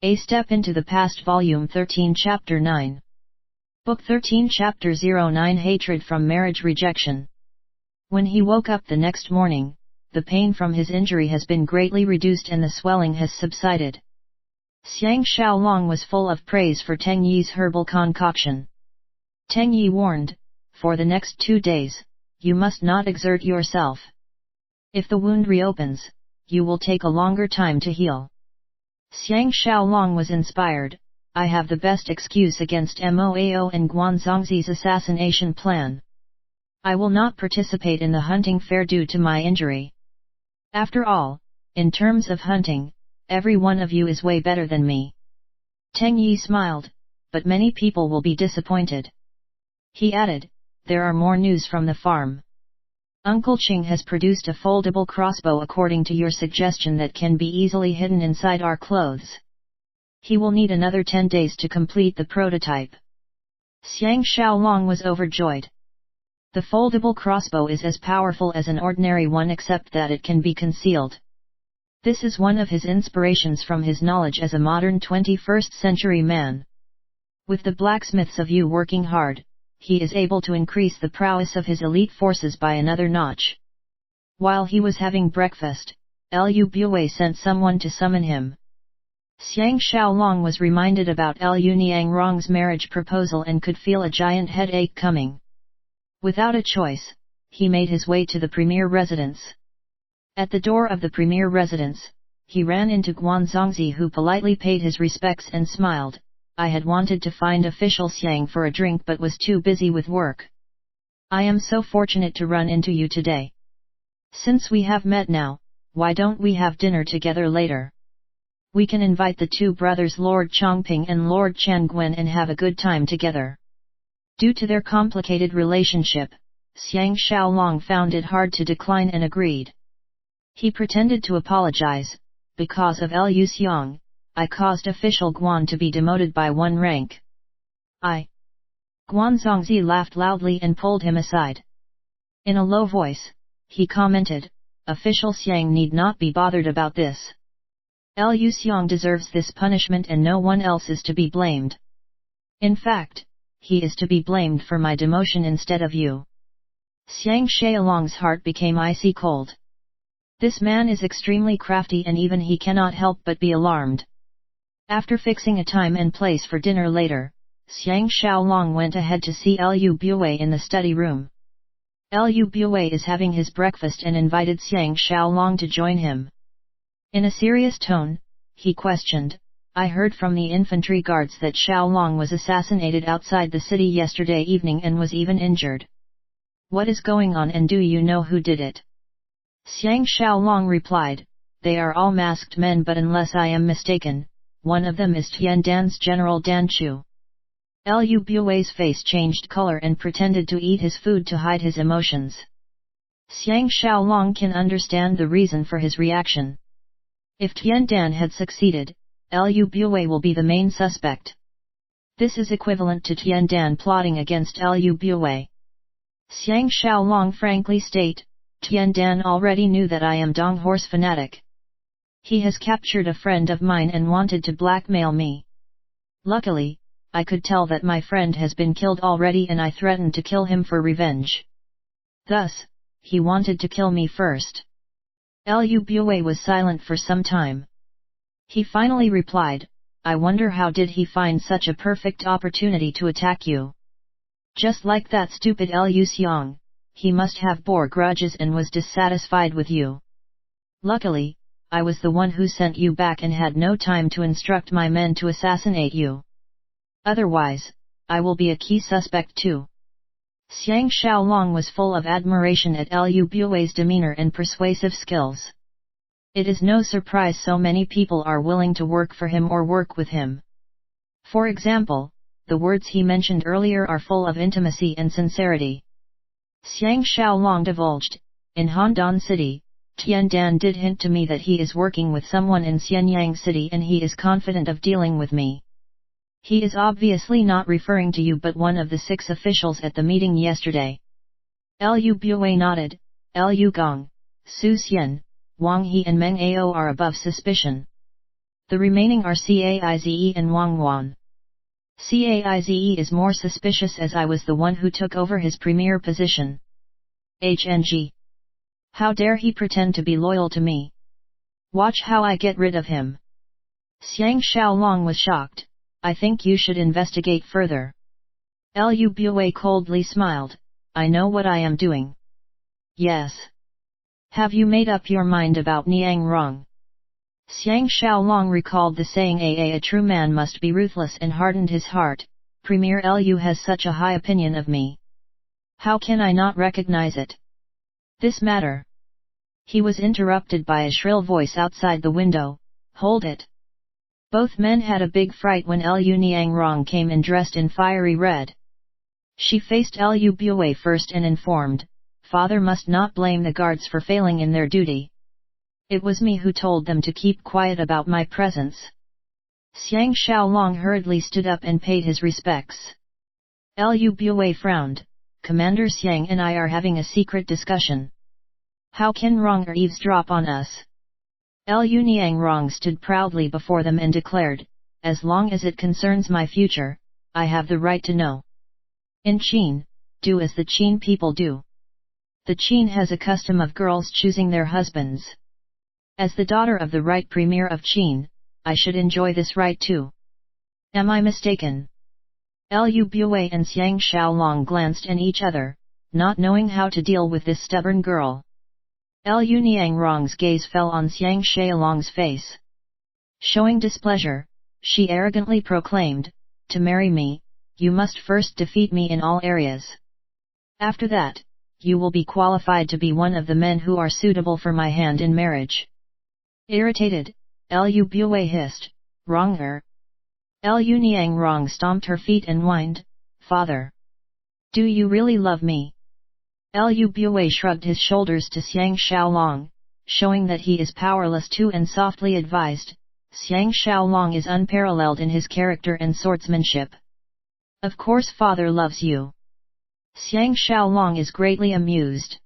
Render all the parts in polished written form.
A Step into the Past Volume 13 Chapter 9. Book 13 Chapter 09 Hatred from Marriage Rejection. When he woke up the next morning, the pain from his injury has been greatly reduced and the swelling has subsided. Xiang Xiaolong was full of praise for Teng Yi's herbal concoction. Teng Yi warned, "For the next 2 days, you must not exert yourself. If the wound reopens, you will take a longer time to heal." Xiang Xiaolong was inspired. "I have the best excuse against Moao and Guanzongzi's assassination plan. I will not participate in the hunting fair due to my injury. After all, in terms of hunting, every one of you is way better than me." Teng Yi smiled, "But many people will be disappointed." He added, "There are more news from the farm. Uncle Qing has produced a foldable crossbow according to your suggestion that can be easily hidden inside our clothes. He will need another 10 days to complete the prototype." Xiang Xiaolong was overjoyed. The foldable crossbow is as powerful as an ordinary one except that it can be concealed. This is one of his inspirations from his knowledge as a modern 21st century man. With the blacksmiths of Yu working hard, he is able to increase the prowess of his elite forces by another notch. While he was having breakfast, Liu Bue sent someone to summon him. Xiang Xiaolong was reminded about Liu Niangrong's marriage proposal and could feel a giant headache coming. Without a choice, he made his way to the premier residence. At the door of the premier residence, he ran into Guanzongzi, who politely paid his respects and smiled. "I had wanted to find official Xiang for a drink but was too busy with work. I am so fortunate to run into you today. Since we have met now, why don't we have dinner together later? We can invite the two brothers Lord Chongping and Lord Changguan and have a good time together." Due to their complicated relationship, Xiang Xiaolong found it hard to decline and agreed. He pretended to apologize. "Because of Liu Xiang, I caused official Guan to be demoted by 1 rank. Guanzongzi laughed loudly and pulled him aside. In a low voice, he commented, "Official Xiang need not be bothered about this. Liu Xiang deserves this punishment and no one else is to be blamed. In fact, he is to be blamed for my demotion instead of you." Xiang Xiaolong's heart became icy cold. This man is extremely crafty and even he cannot help but be alarmed. After fixing a time and place for dinner later, Xiang Xiaolong went ahead to see Liu Bue in the study room. Liu Bue is having his breakfast and invited Xiang Xiaolong to join him. In a serious tone, he questioned, "I heard from the infantry guards that Xiaolong was assassinated outside the city yesterday evening and was even injured. What is going on and do you know who did it?" Xiang Xiaolong replied, "They are all masked men, but unless I am mistaken, one of them is Tiandan's General Dan Chu." Liu Bue's face changed color and pretended to eat his food to hide his emotions. Xiang Xiaolong can understand the reason for his reaction. If Tiandan had succeeded, Liu Bue will be the main suspect. This is equivalent to Tiandan plotting against Liu Bue. Xiang Xiaolong frankly state, "Tiandan already knew that I am Dong Horse fanatic. He has captured a friend of mine and wanted to blackmail me. Luckily, I could tell that my friend has been killed already and I threatened to kill him for revenge. Thus, he wanted to kill me first." Liu Bue was silent for some time. He finally replied, "I wonder how did he find such a perfect opportunity to attack you? Just like that stupid Liu Xiang, he must have bore grudges and was dissatisfied with you. Luckily, I was the one who sent you back and had no time to instruct my men to assassinate you. Otherwise, I will be a key suspect too." Xiang Xiaolong was full of admiration at Liu Bue's demeanor and persuasive skills. It is no surprise so many people are willing to work for him or work with him. For example, the words he mentioned earlier are full of intimacy and sincerity. Xiang Xiaolong divulged, "In Handan City, Tiandan did hint to me that he is working with someone in Xianyang City and he is confident of dealing with me. He is obviously not referring to you but one of the 6 officials at the meeting yesterday." Liu Bue nodded, "Liu Gong, Su Xian, Wang He and Meng Ao are above suspicion. The remaining are Caize and Wangwan. Caize is more suspicious as I was the one who took over his premier position. HNG. How dare he pretend to be loyal to me? Watch how I get rid of him. Xiang Xiaolong was shocked. I think you should investigate further. Lu Bue coldly smiled. I know what I am doing. Yes. Have you made up your mind about Niang Rong? Xiang Xiaolong recalled the saying a true man must be ruthless and hardened his heart. Premier Lu has such a high opinion of me. How can I not recognize it? This matter. He was interrupted by a shrill voice outside the window. Hold it. Both men had a big fright when Lu Niang Rong came in dressed in fiery red. She faced Lu Bue first and informed, Father must not blame the guards for failing in their duty. It was me who told them to keep quiet about my presence. Xiang Xiaolong hurriedly stood up and paid his respects. Lu Bue frowned. Commander Xiang and I are having a secret discussion. How can Rong eavesdrop on us? Lu Niang Rong stood proudly before them and declared, as long as it concerns my future, I have the right to know. In Qin, do as the Qin people do. The Qin has a custom of girls choosing their husbands. As the daughter of the right premier of Qin, I should enjoy this right too. Am I mistaken? Lu Bue and Xiang Xiaolong glanced at each other, not knowing how to deal with this stubborn girl. Lu Niang Rong's gaze fell on Xiang Xiaolong's face. Showing displeasure, she arrogantly proclaimed, to marry me, you must first defeat me in all areas. After that, you will be qualified to be one of the men who are suitable for my hand in marriage. Irritated, Lu Bue hissed, Wronger. Lu Niang Rong stomped her feet and whined, Father. Do you really love me? Lu Bue shrugged his shoulders to Xiang Xiaolong, showing that he is powerless too and softly advised, Xiang Xiaolong is unparalleled in his character and swordsmanship. Of course Father loves you. Xiang Xiaolong is greatly amused.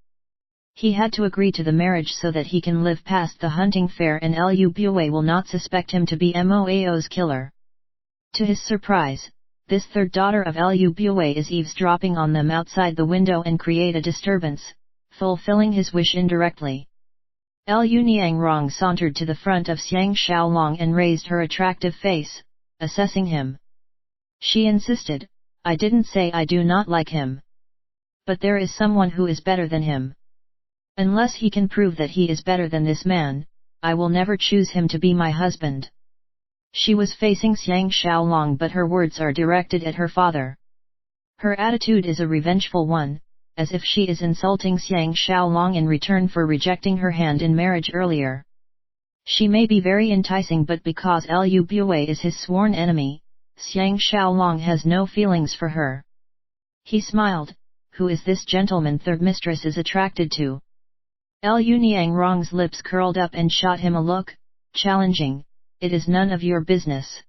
He had to agree to the marriage so that he can live past the hunting fair and Lu Bue will not suspect him to be Moao's killer. To his surprise, this third daughter of Lu Bue is eavesdropping on them outside the window and create a disturbance, fulfilling his wish indirectly. Lu Niang Rong sauntered to the front of Xiang Xiaolong and raised her attractive face, assessing him. She insisted, I didn't say I do not like him. But there is someone who is better than him. Unless he can prove that he is better than this man, I will never choose him to be my husband. She was facing Xiang Xiaolong but her words are directed at her father. Her attitude is a revengeful one, as if she is insulting Xiang Xiaolong in return for rejecting her hand in marriage earlier. She may be very enticing but because Lu Bue is his sworn enemy, Xiang Xiaolong has no feelings for her. He smiled, who is this gentleman third mistress is attracted to? Lu Niang Rong's lips curled up and shot him a look, challenging, it is none of your business.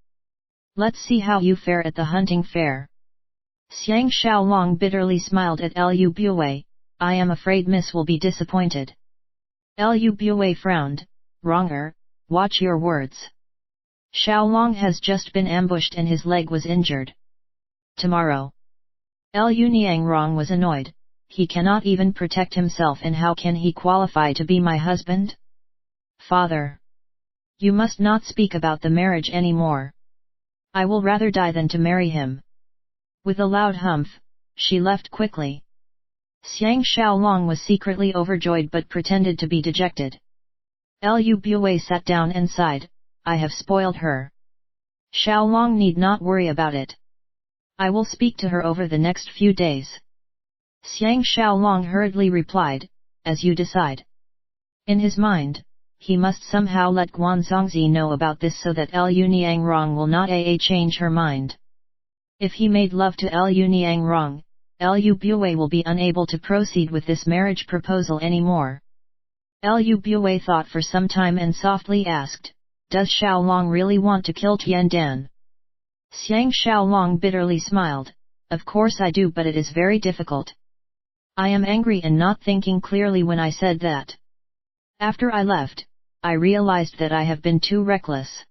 Let's see how you fare at the hunting fair. Xiang Xiaolong bitterly smiled at Lu Bue, I am afraid Miss will be disappointed. Lu Bue frowned, Wronger, watch your words. Xiaolong has just been ambushed and his leg was injured. Tomorrow. Lu Niang Rong was annoyed, he cannot even protect himself and how can he qualify to be my husband? Father. You must not speak about the marriage anymore. I will rather die than to marry him. With a loud humph, she left quickly. Xiang Xiaolong was secretly overjoyed but pretended to be dejected. Lu Bue sat down and sighed, I have spoiled her. Xiaolong need not worry about it. I will speak to her over the next few days. Xiang Xiaolong hurriedly replied, as you decide. In his mind, he must somehow let Guan Zongzi know about this so that Lu Niang Rong will not change her mind. If he made love to Lu Niang Rong, Lu Bue will be unable to proceed with this marriage proposal anymore. Lu Bue thought for some time and softly asked, does Xiaolong really want to kill Tiandan? Xiang Xiaolong bitterly smiled, of course I do but it is very difficult. I am angry and not thinking clearly when I said that. After I left, I realized that I have been too reckless.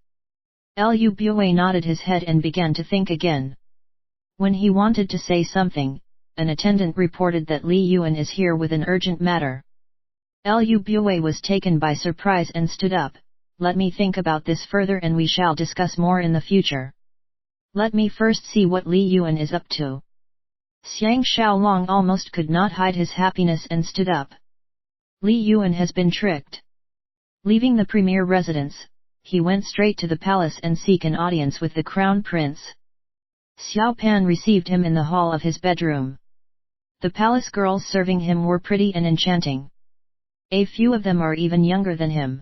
Lu Bue nodded his head and began to think again. When he wanted to say something, an attendant reported that Li Yuan is here with an urgent matter. Lu Bue was taken by surprise and stood up. Let me think about this further and we shall discuss more in the future. Let me first see what Li Yuan is up to. Xiang Xiaolong almost could not hide his happiness and stood up. Li Yuan has been tricked. Leaving the premier residence, he went straight to the palace and seek an audience with the crown prince. Xiao Pan received him in the hall of his bedroom. The palace girls serving him were pretty and enchanting. A few of them are even younger than him.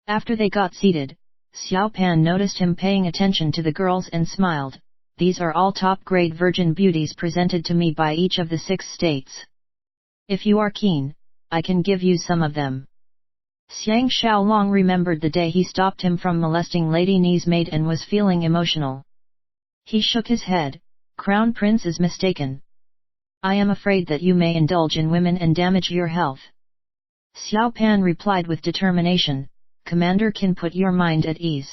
After they got seated, Xiao Pan noticed him paying attention to the girls and smiled. These are all top-grade virgin beauties presented to me by each of the 6 states. If you are keen, I can give you some of them. Xiang Xiaolong remembered the day he stopped him from molesting Lady Ni's maid and was feeling emotional. He shook his head. Crown Prince is mistaken. I am afraid that you may indulge in women and damage your health. Xiao Pan replied with determination, Commander can put your mind at ease.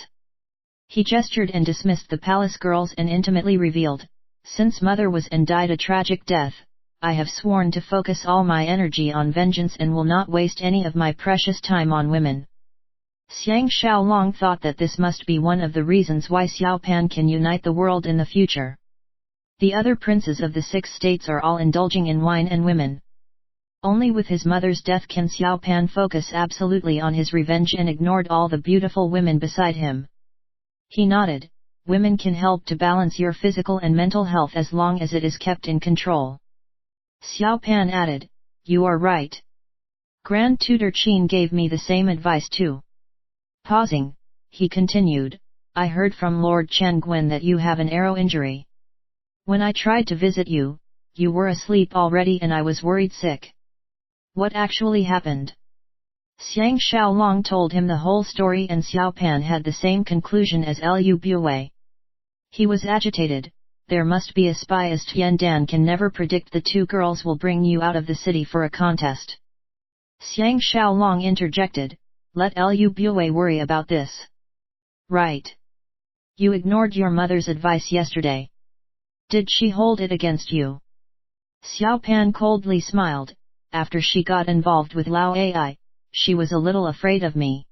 He gestured and dismissed the palace girls and intimately revealed, since mother was and died a tragic death, I have sworn to focus all my energy on vengeance and will not waste any of my precious time on women. Xiang Xiaolong thought that this must be one of the reasons why Xiao Pan can unite the world in the future. The other princes of the 6 states are all indulging in wine and women. Only with his mother's death can Xiao Pan focus absolutely on his revenge and ignored all the beautiful women beside him. He nodded, women can help to balance your physical and mental health as long as it is kept in control. Xiao Pan added, you are right. Grand Tutor Qin gave me the same advice too. Pausing, he continued, I heard from Lord Changguan that you have an arrow injury. When I tried to visit you, you were asleep already and I was worried sick. What actually happened? Xiang Xiaolong told him the whole story and Xiao Pan had the same conclusion as Lu Bue. He was agitated, there must be a spy as Tian Dan can never predict the 2 girls will bring you out of the city for a contest. Xiang Xiaolong interjected, let Lu Bue worry about this. Right. You ignored your mother's advice yesterday. Did she hold it against you? Xiao Pan coldly smiled, after she got involved with Lao Ai, she was a little afraid of me.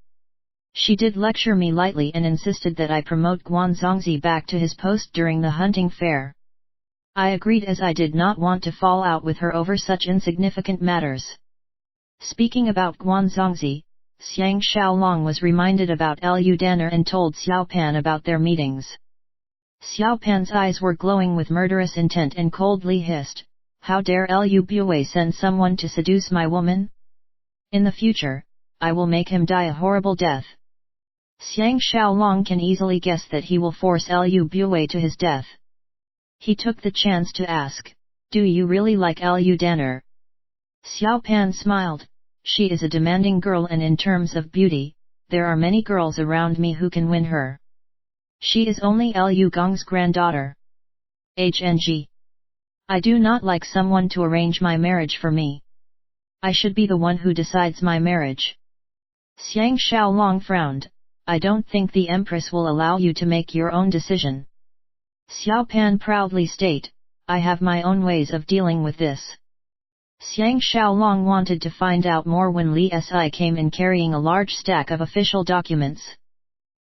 She did lecture me lightly and insisted that I promote Guanzongzi back to his post during the hunting fair. I agreed as I did not want to fall out with her over such insignificant matters. Speaking about Guanzongzi, Xiang Xiaolong was reminded about Lu Danner and told Xiao Pan about their meetings. Xiao Pan's eyes were glowing with murderous intent and coldly hissed, how dare Lu Bue send someone to seduce my woman? In the future, I will make him die a horrible death. Xiang Xiaolong can easily guess that he will force Lu Bue to his death. He took the chance to ask, do you really like Lu Danner? Xiao Pan smiled, she is a demanding girl and in terms of beauty, there are many girls around me who can win her. She is only Lu Gong's granddaughter. HNG. I do not like someone to arrange my marriage for me. I should be the one who decides my marriage. Xiang Xiaolong frowned, I don't think the Empress will allow you to make your own decision. Xiao Pan proudly state, I have my own ways of dealing with this. Xiang Xiaolong wanted to find out more when Li Si came in carrying a large stack of official documents.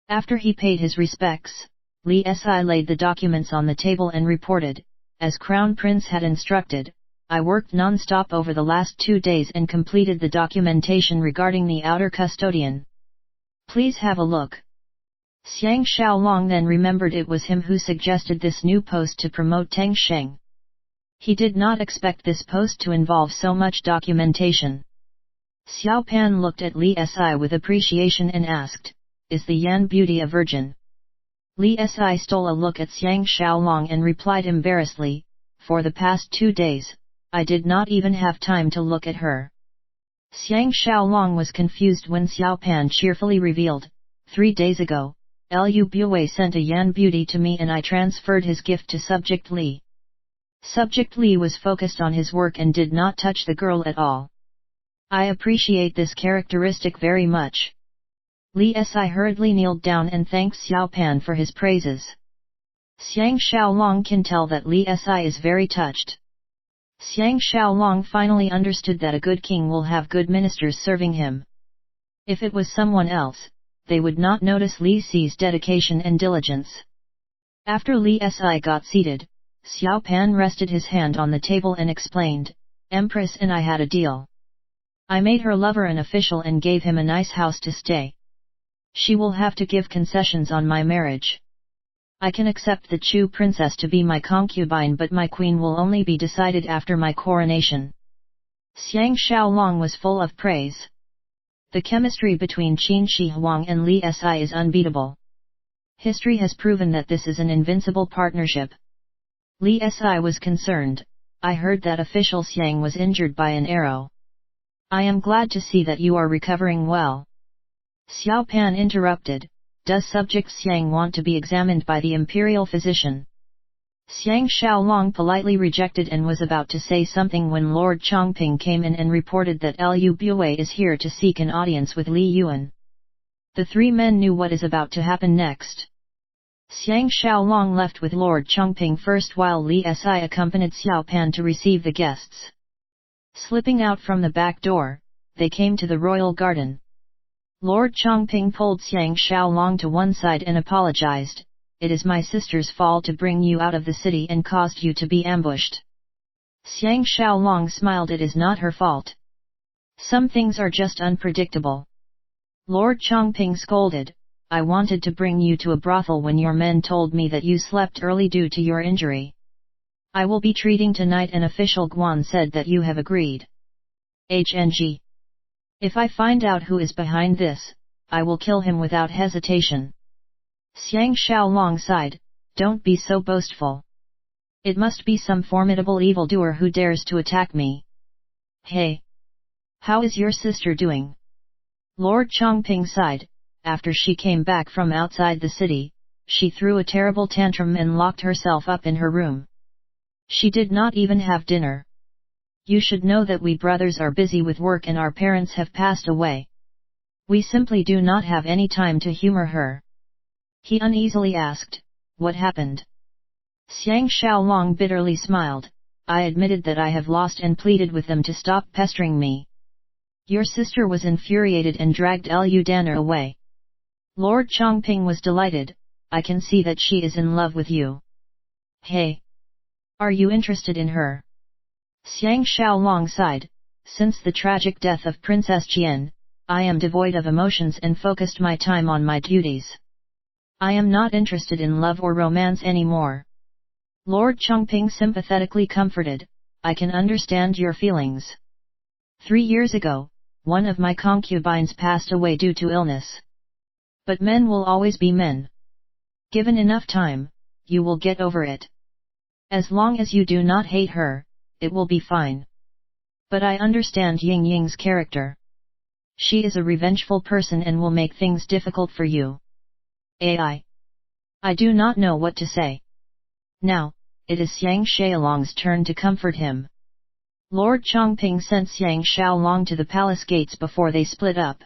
After he paid his respects, Li Si laid the documents on the table and reported, as Crown Prince had instructed, I worked non-stop over the last 2 days and completed the documentation regarding the outer custodian. Please have a look. Xiang Xiaolong then remembered it was him who suggested this new post to promote Teng Sheng. He did not expect this post to involve so much documentation. Xiao Pan looked at Li Si with appreciation and asked, is the Yan beauty a virgin? Li Si stole a look at Xiang Xiaolong and replied embarrassedly, for the past 2 days, I did not even have time to look at her. Xiang Xiaolong was confused when Xiao Pan cheerfully revealed, 3 days ago, Lu Bue sent a Yan beauty to me and I transferred his gift to Subject Li. Subject Li was focused on his work and did not touch the girl at all. I appreciate this characteristic very much. Li Si hurriedly kneeled down and thanked Xiao Pan for his praises. Xiang Xiaolong can tell that Li Si is very touched. Xiang Xiaolong finally understood that a good king will have good ministers serving him. If it was someone else, they would not notice Li Si's dedication and diligence. After Li Si got seated, Xiao Pan rested his hand on the table and explained, "Empress and I had a deal. I made her lover an official and gave him a nice house to stay. She will have to give concessions on my marriage. I can accept the Chu princess to be my concubine, but my queen will only be decided after my coronation." Xiang Xiaolong was full of praise. The chemistry between Qin Shi Huang and Li Si is unbeatable. History has proven that this is an invincible partnership. Li Si was concerned. "I heard that official Xiang was injured by an arrow. I am glad to see that you are recovering well." Xiao Pan interrupted, "Does subject Xiang want to be examined by the imperial physician?" Xiang Xiaolong politely rejected and was about to say something when Lord Chongping came in and reported that Liu Bue is here to seek an audience with Li Yuan. The three men knew what is about to happen next. Xiang Xiaolong left with Lord Chongping first, while Li Si accompanied Xiao Pan to receive the guests. Slipping out from the back door, they came to the royal garden. Lord Chongping pulled Xiang Xiaolong to one side and apologized, "It is my sister's fault to bring you out of the city and caused you to be ambushed." Xiang Xiaolong smiled, "It is not her fault. Some things are just unpredictable." Lord Chongping scolded, "I wanted to bring you to a brothel when your men told me that you slept early due to your injury. I will be treating tonight, and official Guan said that you have agreed. HNG. If I find out who is behind this, I will kill him without hesitation." Xiang Xiaolong sighed, "Don't be so boastful. It must be some formidable evildoer who dares to attack me. Hey! How is your sister doing?" Lord Chongping sighed. After she came back from outside the city, she threw a terrible tantrum and locked herself up in her room. She did not even have dinner. "You should know that we brothers are busy with work and our parents have passed away. We simply do not have any time to humor her." He uneasily asked, "What happened?" Xiang Xiaolong bitterly smiled, "I admitted that I have lost and pleaded with them to stop pestering me. Your sister was infuriated and dragged Liu Danner away." Lord Chongping was delighted, "I can see that she is in love with you. Hey! Are you interested in her?" Xiang Xiaolong sighed, "Since the tragic death of Princess Jian, I am devoid of emotions and focused my time on my duties. I am not interested in love or romance anymore." Lord Chongping sympathetically comforted, "I can understand your feelings. 3 years ago, one of my concubines passed away due to illness. But men will always be men. Given enough time, you will get over it. As long as you do not hate her, it will be fine. But I understand Ying Ying's character. She is a revengeful person and will make things difficult for you. I do not know what to say." Now, it is Xiang Xiaolong's turn to comfort him. Lord Chongping sent Xiang Xiaolong to the palace gates before they split up.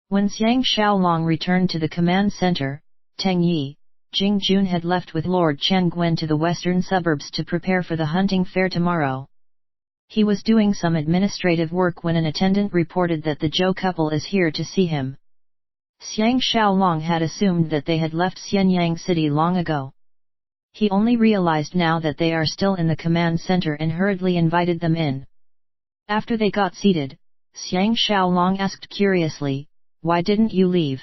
When Xiang Xiaolong returned to the command center, Teng Yi, Jing Jun had left with Lord Chen Guen to the western suburbs to prepare for the hunting fair tomorrow. He was doing some administrative work when an attendant reported that the Zhou couple is here to see him. Xiang Xiaolong had assumed that they had left Xianyang City long ago. He only realized now that they are still in the command center and hurriedly invited them in. After they got seated, Xiang Xiaolong asked curiously, "Why didn't you leave?"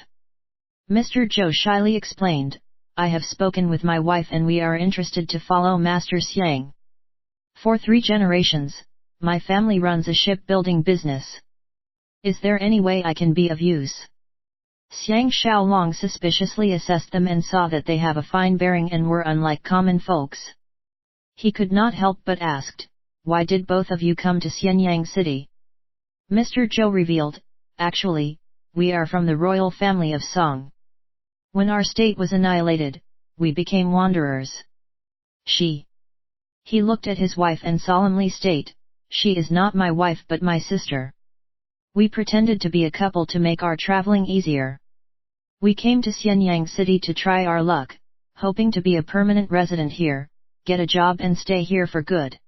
Mr. Zhou shyly explained, "I have spoken with my wife and we are interested to follow Master Xiang. For 3 generations, my family runs a shipbuilding business. Is there any way I can be of use?" Xiang Xiaolong suspiciously assessed them and saw that they have a fine bearing and were unlike common folks. He could not help but asked, "Why did both of you come to Xianyang City?" Mr. Zhou revealed, "Actually, we are from the royal family of Song. When our state was annihilated, we became wanderers. He looked at his wife and solemnly state, "She is not my wife but my sister. We pretended to be a couple to make our traveling easier. We came to Xianyang City to try our luck, hoping to be a permanent resident here, get a job and stay here for good.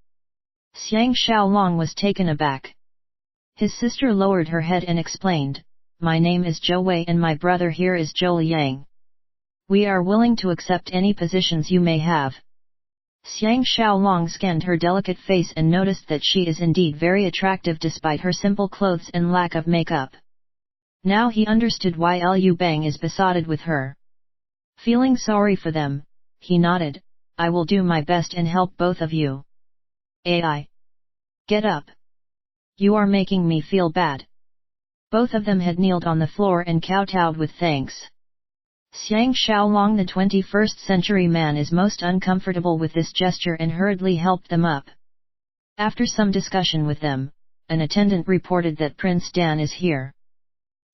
Xiang Xiaolong was taken aback. His sister lowered her head and explained, "My name is Zhou Wei and my brother here is Zhou Liang. We are willing to accept any positions you may have." Xiang Xiaolong scanned her delicate face and noticed that she is indeed very attractive despite her simple clothes and lack of makeup. Now he understood why Liu Bang is besotted with her. Feeling sorry for them, he nodded, "I will do my best and help both of you." "Ai! Get up! You are making me feel bad." Both of them had kneeled on the floor and kowtowed with thanks. Xiang Xiaolong, the 21st century man, is most uncomfortable with this gesture and hurriedly helped them up. After some discussion with them, an attendant reported that Prince Dan is here.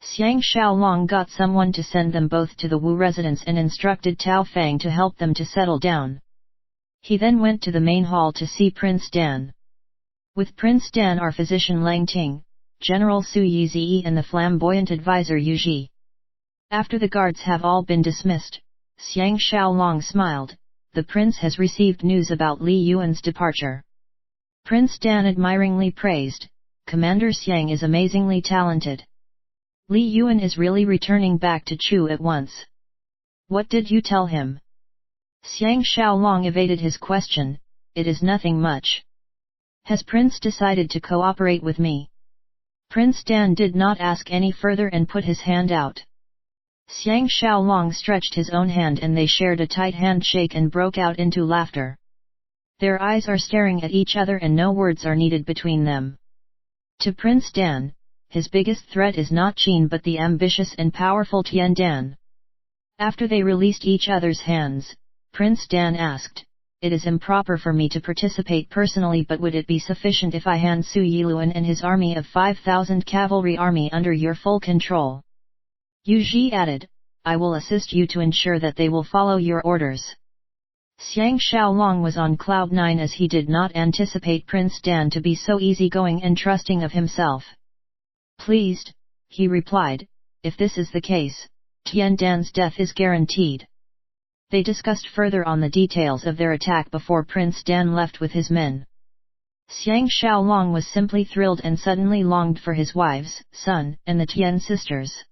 Xiang Xiaolong got someone to send them both to the Wu residence and instructed Tao Fang to help them to settle down. He then went to the main hall to see Prince Dan. With Prince Dan are physician Lang Ting, General Su Yizi and the flamboyant advisor Yu Ji. After the guards have all been dismissed, Xiang Xiaolong smiled, "The prince has received news about Li Yuan's departure." Prince Dan admiringly praised, "Commander Xiang is amazingly talented. Li Yuan is really returning back to Chu at once. What did you tell him?" Xiang Xiaolong evaded his question, "It is nothing much. Has Prince decided to cooperate with me?" Prince Dan did not ask any further and put his hand out. Xiang Xiaolong stretched his own hand and they shared a tight handshake and broke out into laughter. Their eyes are staring at each other and no words are needed between them. To Prince Dan, his biggest threat is not Qin but the ambitious and powerful Tian Dan. After they released each other's hands, Prince Dan asked, "It is improper for me to participate personally, but would it be sufficient if I hand Su Yiluan and his army of 5,000 cavalry army under your full control?" Yu Ji added, "I will assist you to ensure that they will follow your orders." Xiang Xiaolong was on cloud 9 as he did not anticipate Prince Dan to be so easygoing and trusting of himself. "Pleased," he replied, "if this is the case, Tian Dan's death is guaranteed." They discussed further on the details of their attack before Prince Dan left with his men. Xiang Xiaolong was simply thrilled and suddenly longed for his wives, son, and the Tian sisters.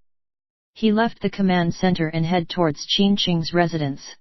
He left the command center and head towards Qin Qing's residence.